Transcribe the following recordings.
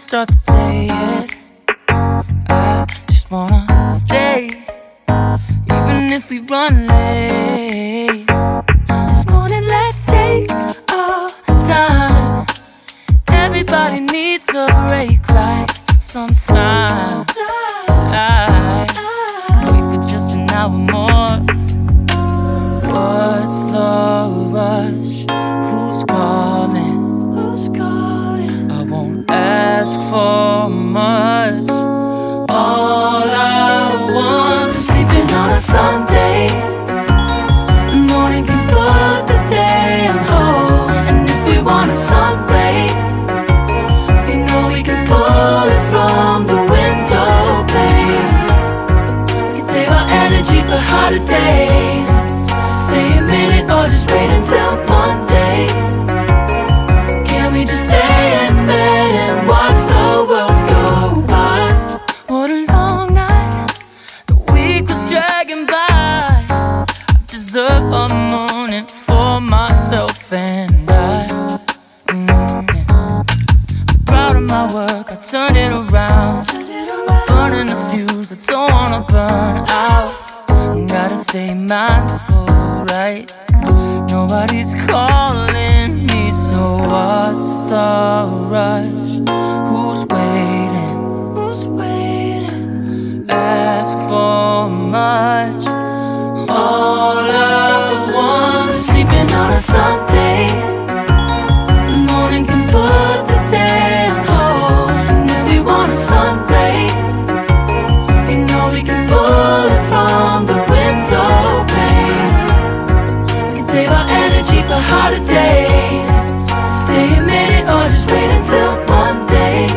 start the day yet. I just wanna stay, even if we run late. This morning let's take our time. Everybody needs a break, right? Sometimes I wait for just an hour more. What's the rush? Who's calling? Who's calling? I won't ask for much. All I want is sleeping on a Sunday. The morning can put the day on hold. And if we want a sun ray, you know we can pull it from the window pane. We can save our energy for harder days. Stay a minute or just wait until Monday. Can we just stay in bed and watch the world go by? What a long night, the week was dragging by. I deserve a morning for myself and I. Yeah. Proud of my work, I turned it around. Burning the fuse, I don't wanna burn out. Gotta stay mindful, right? Nobody's calling me, so what's the rush? Who's waiting? Who's waiting? Ask for much. All I want is sleeping on a Sunday. The morning can put the day on hold. And if we want a sun ray, you know we can pull it from the window pane. We can save our energy for harder days. Stay a minute or just wait until Monday.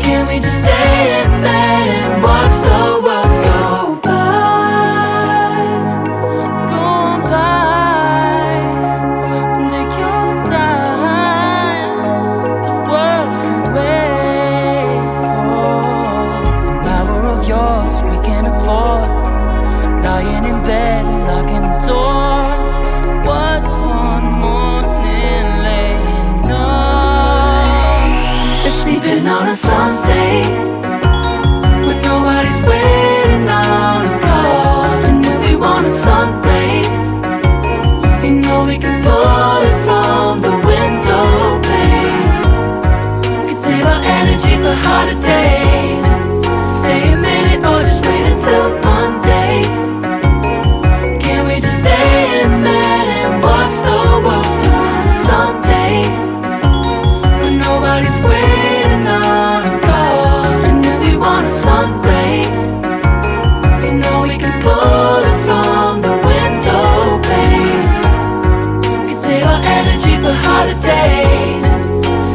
Can we just stay in bed and watch the world go by? Go on by and take your time. The world can wait for an hour of yours we can afford. Lying in bed and locking the door. What's one morning laying up? It's sleeping on a Sunday when nobody's waiting on a call. And if we want a sun ray, you know we can pull it from the window pane. We can save our energy for harder days. Stay a minute or just wait until Monday. Can we just stay in bed and watch the world turn to Sunday when nobody's waiting on a call? And if we want a sun ray, you know we can pull it from the window pane. We can save our energy for harder days.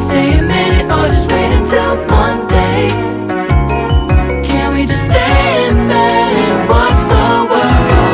Stay a minute or just wait until Monday. Can we just stay in bed and watch the world go?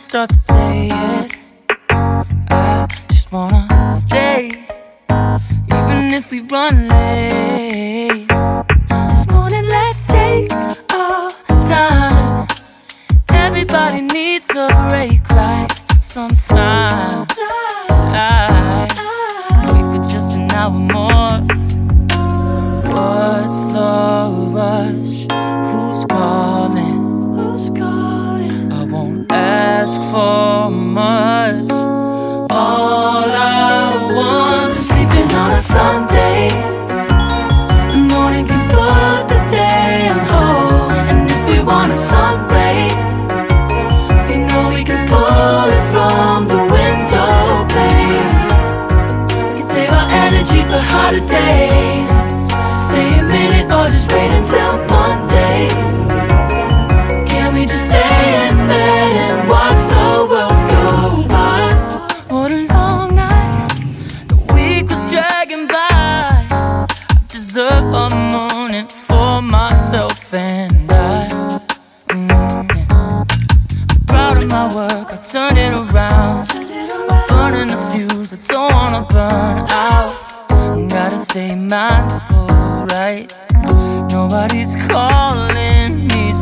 Start the day yet. I just wanna stay, even if we run late. This morning let's take our time. Everybody needs a break, right? Sometimes I wait for just an hour more. What's the rush? Who from us. All I want is sleeping on a Sunday. The morning can put the day on hold. And if we want a sun ray, you know we can pull it from the window pane. We can save our energy for harder days. Stay a minute or just wait until Monday. Can we just stay in bed and watch the world go by? What a long night, the week was dragging by. I deserve a morning for myself and I. I'm proud of my work, I turned it around. Burning the fuse, I don't wanna burn out. Gotta stay mindful, right? Nobody's calling.